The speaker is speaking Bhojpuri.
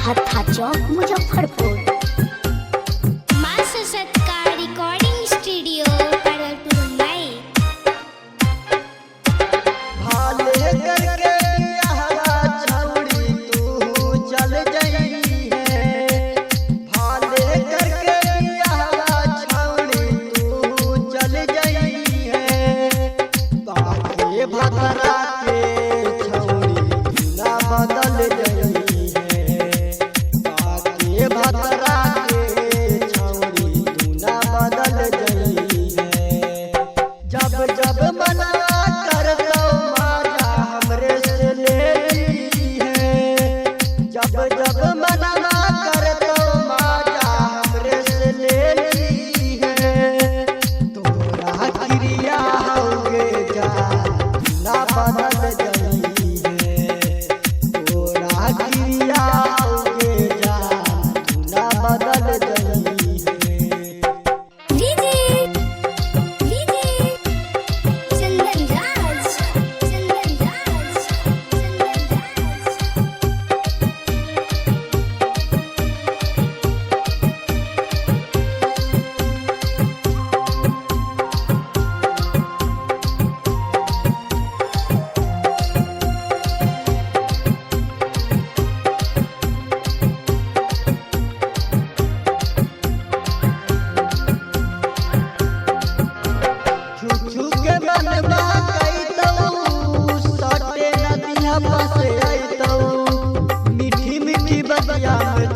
हत्था चौक मुजफ्फरपुर। माँ सशक्ता रिकॉर्डिंग स्टूडियो पागलपुर मुंबई। भाले करके बियाहवा छौड़ी तू चल जई है। भाले करके बियाहवा छौड़ी तू चल जई है। बाके भतरा के छौड़ी ना बदल जई है। बाके भतरा के छौड़ी तू ना बदल जई है। जब जब मनवा करतो माजा हमरे से ले ली है। जब जब मनवा करतो माजा हमरे से ले ली है। तोरा क्रिया होगे जा ना बदल जई है। तोरा क्रिया होगे जा ना बदल जई है। डीजे चंदन राज चंदन राज चंदन राज। छू के मनवा कैतौ सटे नदिया बस अइतौ। मीठी मीठी बतिया में